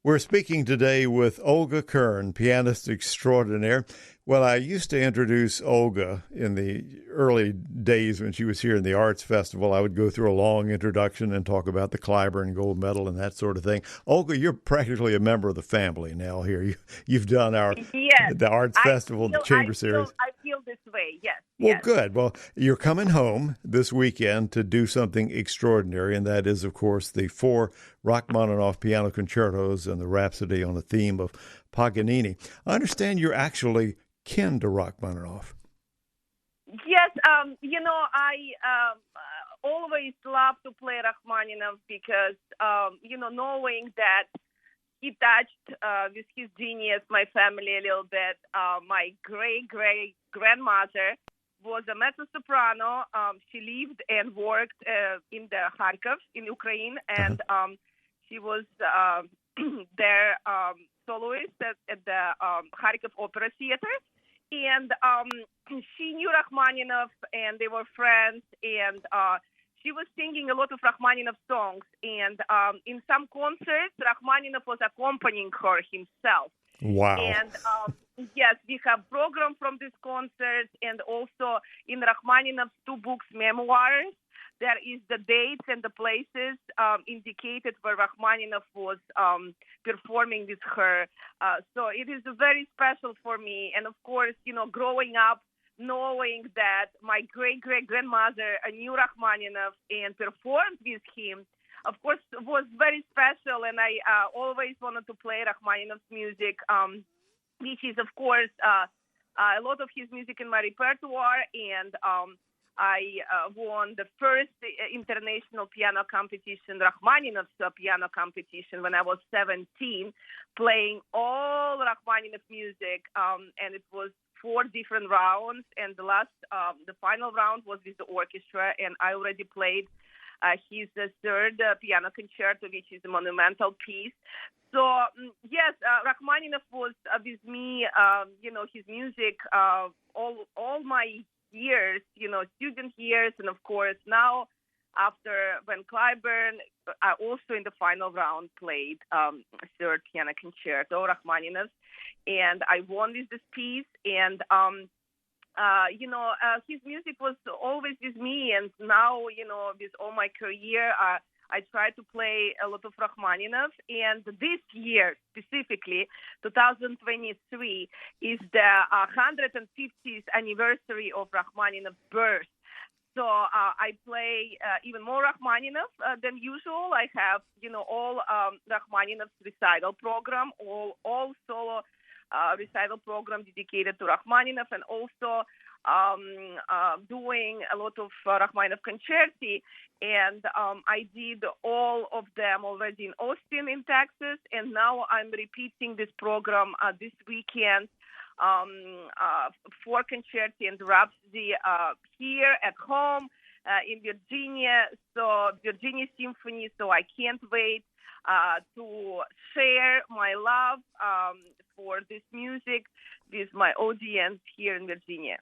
We're speaking today with Olga Kern, pianist extraordinaire. Well, I used to introduce Olga in the early days when she was here in the Arts Festival. I would go through a long introduction and talk about the Clyburn Gold Medal and that sort of thing. Olga, you're practically a member of the family now here. You've done Yes, the Arts Festival, the Chamber Series. I feel this way. Yes, Well, yes. good. Well, you're coming home this weekend to do something extraordinary, and that is, of course, the four Rachmaninoff piano concertos and the Rhapsody on a theme of Paganini. I understand you're actually kin to Rachmaninoff. Yes, I always love to play Rachmaninoff because, knowing that he touched with his genius my family a little bit. My great-great-grandmother was a mezzo-soprano. She lived and worked in the Kharkov in Ukraine, and she was their soloist at the Kharkov Opera Theater. And she knew Rachmaninoff, and they were friends, and she was singing a lot of Rachmaninoff songs. And in some concerts, Rachmaninoff was accompanying her himself. Wow. And yes, we have program from this concert, and also in Rachmaninoff's two books, memoirs, there is the dates and the places indicated where Rachmaninoff was performing with her. So it is very special for me. And of course, growing up, knowing that my great-great-grandmother knew Rachmaninoff and performed with him, of course, was very special. And I always wanted to play Rachmaninoff's music, which is, of course, a lot of his music in my repertoire. And I won the first international piano competition, Rachmaninoff's piano competition, when I was 17, playing all Rachmaninoff music, and it was 4 different rounds, and the final round was with the orchestra, and I already played his third piano concerto, which is a monumental piece. So, yes, Rachmaninoff was with me, his music, all my years, student years, and of course now after when Clyburn, I also in the final round played third piano concerto, Rachmaninoff, and I won with this piece. And his music was always with me, and now with all my career, I try to play a lot of Rachmaninoff, and this year specifically, 2023, is the 150th anniversary of Rachmaninoff's birth. So I play even more Rachmaninoff than usual. I have, all Rachmaninoff's recital program, all solo recital program dedicated to Rachmaninoff, and also doing a lot of Rachmaninoff concerti, and I did all of them already in Austin, in Texas, and now I'm repeating this program this weekend, 4 concerti and Rhapsody here at home in Virginia, so Virginia Symphony, so I can't wait to share my love for this music with my audience here in Virginia.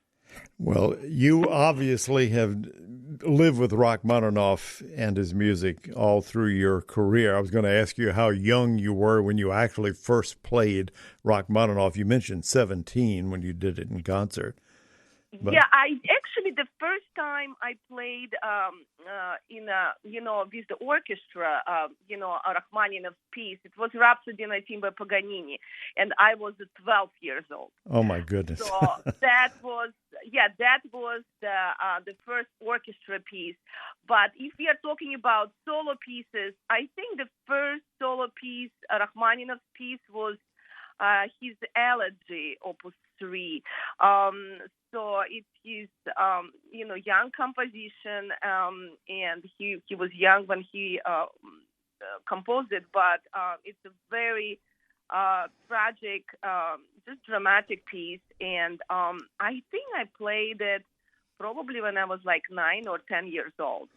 Well, you obviously have lived with Rachmaninoff and his music all through your career. I was going to ask you how young you were when you actually first played Rachmaninoff. You mentioned 17 when you did it in concert. But... Yeah, the first time I played with the orchestra, a Rachmaninoff piece, it was Rhapsody on a theme by Paganini, and I was 12 years old. Oh my goodness! So that was the first orchestra piece. But if we are talking about solo pieces, I think the first solo piece, Rachmaninoff's piece, was his Elegy, Opus 3. So it's his, young composition, and he was young when he composed it, but it's a very tragic, just dramatic piece, and I think I played it probably when I was like 9 or 10 years old.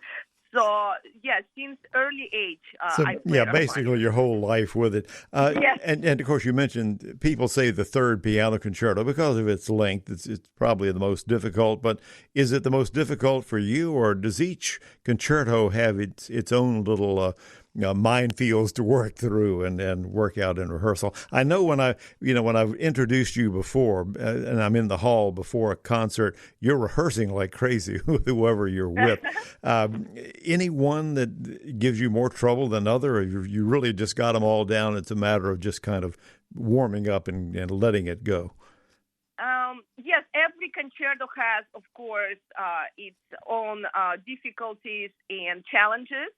So, yeah, since early age, I played basically your whole life with it. Yes. And, of course, you mentioned people say the third piano concerto because of its length. It's probably the most difficult. But is it the most difficult for you, or does each concerto have its own little minefields to work through and work out in rehearsal. I know when I've introduced you before, and I'm in the hall before a concert, you're rehearsing like crazy with whoever you're with. Any one that gives you more trouble than other, or you really just got them all down? It's a matter of just kind of warming up and letting it go. Yes, every concerto has, of course, its own difficulties and challenges,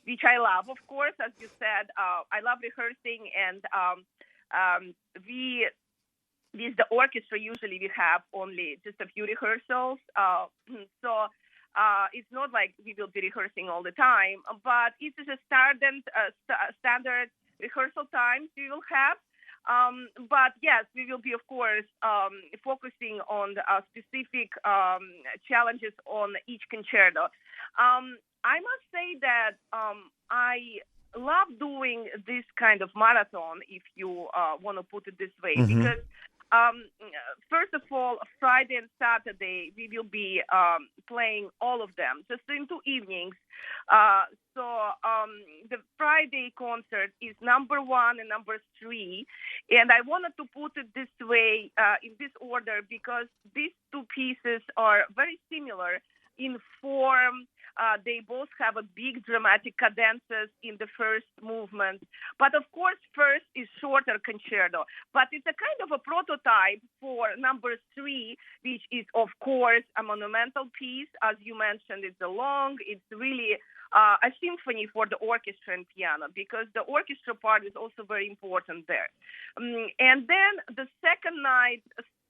which I love, of course. As you said, I love rehearsing, and with the orchestra, usually we have only just a few rehearsals. So it's not like we will be rehearsing all the time, but it is a standard rehearsal times we will have. But yes, we will be, of course, focusing on specific challenges on each concerto. I must say that I love doing this kind of marathon, if you want to put it this way, because first of all, Friday and Saturday, we will be playing all of them, just in 2 evenings. So the Friday concert is number 1 and number 3. And I wanted to put it this way, in this order, because these 2 pieces are very similar in form. They both have a big dramatic cadences in the first movement. But of course, first is shorter concerto. But it's a kind of a prototype for number 3, which is, of course, a monumental piece. As you mentioned, it's it's really a symphony for the orchestra and piano, because the orchestra part is also very important there. And then the second night,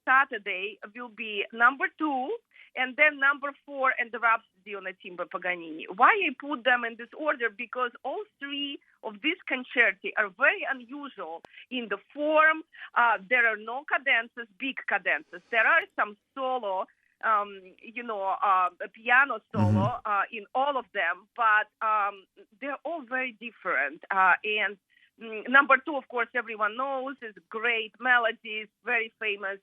Saturday, will be number 2, and then number 4 and the Rhapsody on a Timbre Paganini. Why I put them in this order? Because all 3 of these concerti are very unusual in the form. There are no cadences, big cadences. There are some solo, a piano solo in all of them, but they're all very different. And number 2, of course, everyone knows, is great melodies, very famous.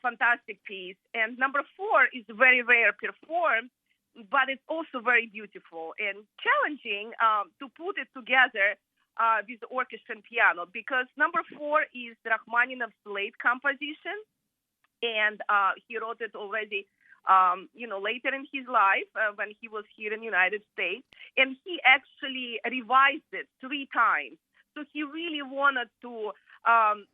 Fantastic piece. And number 4 is very rare performed, but it's also very beautiful and challenging to put it together with the orchestra and piano, because number 4 is Rachmaninoff's late composition, and he wrote it already later in his life when he was here in the United States, and he actually revised it 3 times. So he really wanted to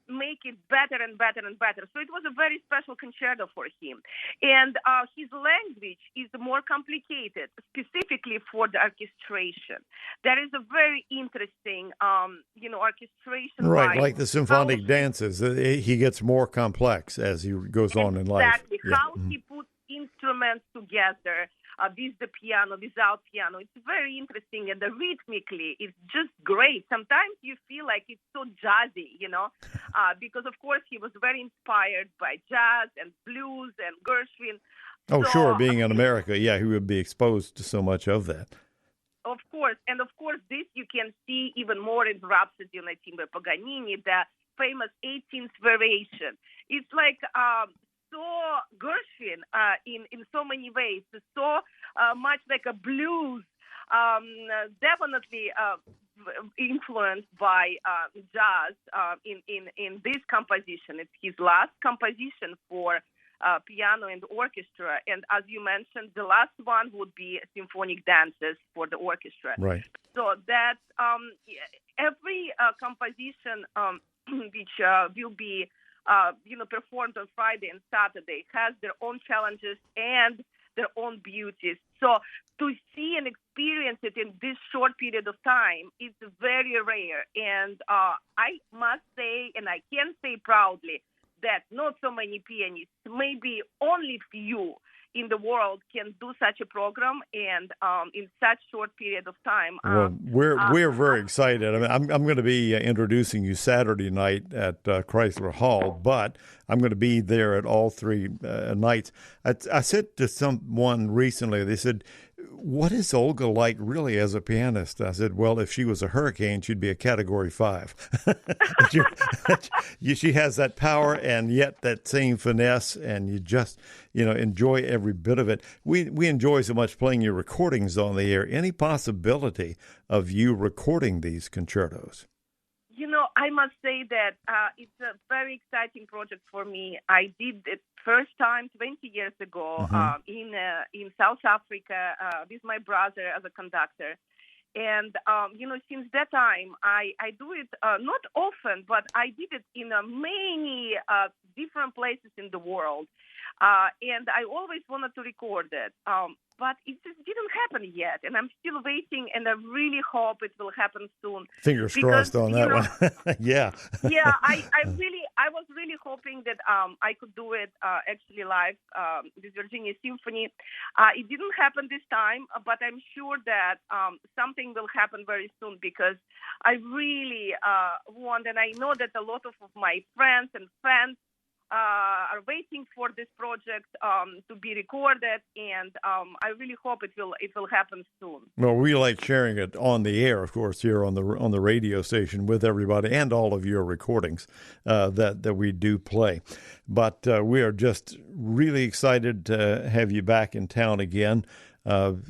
make it better and better and better. So it was a very special concerto for him. And his language is more complicated, specifically for the orchestration. There is a very interesting, orchestration. Right, like the symphonic dances. He gets more complex as he goes on in life. Exactly. Yeah. How he puts instruments together. With the piano, without piano. It's very interesting, and rhythmically, it's just great. Sometimes you feel like it's so jazzy, because, of course, he was very inspired by jazz and blues and Gershwin. Oh, so, sure. Being in America, he would be exposed to so much of that. Of course. And, of course, this you can see even more in Rhapsody on a Timbre Paganini, the famous 18th variation. It's like... so Gershwin in so many ways, so much like a blues, definitely influenced by jazz in this composition. It's his last composition for piano and orchestra, and as you mentioned, the last one would be symphonic dances for the orchestra. Right. So that every composition which will be performed on Friday and Saturday has their own challenges and their own beauties. So to see and experience it in this short period of time, it's very rare. And I must say, and I can say proudly, that not so many pianists, maybe only few in the world, can do such a program and in such short period of time. Well, we're very excited. I mean, I'm going to be introducing you Saturday night at Chrysler Hall, but I'm going to be there at all 3 nights. I said to someone recently, they said, what is Olga like really as a pianist? I said, well, if she was a hurricane, she'd be a Category 5. She has that power and yet that same finesse, and you just, enjoy every bit of it. We enjoy so much playing your recordings on the air. Any possibility of you recording these concertos? I must say that it's a very exciting project for me. I did it first time 20 years ago in South Africa with my brother as a conductor. And, since that time, I do it not often, but I did it in many different places in the world. And I always wanted to record it. But it just didn't happen yet. And I'm still waiting, and I really hope it will happen soon. Fingers crossed on that one. Yeah. Yeah, I was really hoping that I could do it actually live with Virginia Symphony. It didn't happen this time, but I'm sure that something will happen very soon, because I really want, and I know that a lot of my friends and fans are waiting for this project to be recorded, and I really hope it will happen soon. Well, we like sharing it on the air, of course, here on the radio station with everybody, and all of your recordings that we do play. But we are just really excited to have you back in town again. 2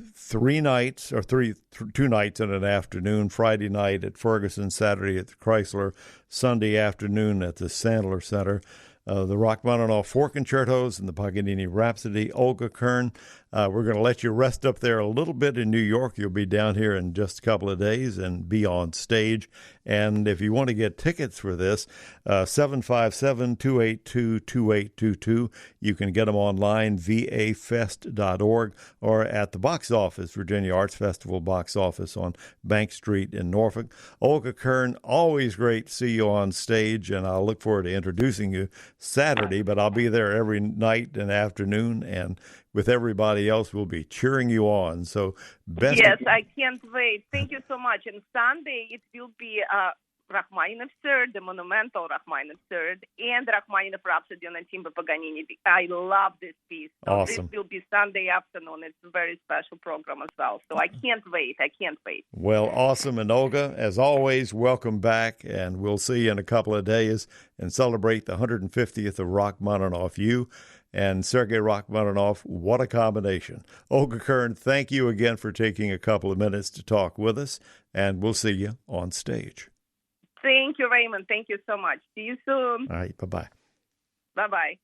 nights in an afternoon, Friday night at Ferguson, Saturday at the Chrysler, Sunday afternoon at the Sandler Center. The Rachmaninoff 4 concertos and the Paganini Rhapsody. Olga Kern, we're going to let you rest up there a little bit in New York. You'll be down here in just a couple of days and be on stage. And if you want to get tickets for this, 757-282-2822. You can get them online, vafest.org, or at the box office, Virginia Arts Festival box office on Bank Street in Norfolk. Olga Kern, always great to see you on stage, and I'll look forward to introducing you Saturday, but I'll be there every night and afternoon, and with everybody else, we'll be cheering you on. So Yes, I can't wait. Thank you so much. And Sunday, it will be Rachmaninoff Third, the monumental Rachmaninoff Third, and Rachmaninoff Rhapsody on Timba Paganini. I love this piece. So awesome. This will be Sunday afternoon. It's a very special program as well. So I can't wait. Well, awesome. And Olga, as always, welcome back. And we'll see you in a couple of days and celebrate the 150th of Rachmaninoff. You and Sergei Rachmaninoff, what a combination. Olga Kern, thank you again for taking a couple of minutes to talk with us, and we'll see you on stage. Thank you, Raymond. Thank you so much. See you soon. All right, bye-bye. Bye-bye.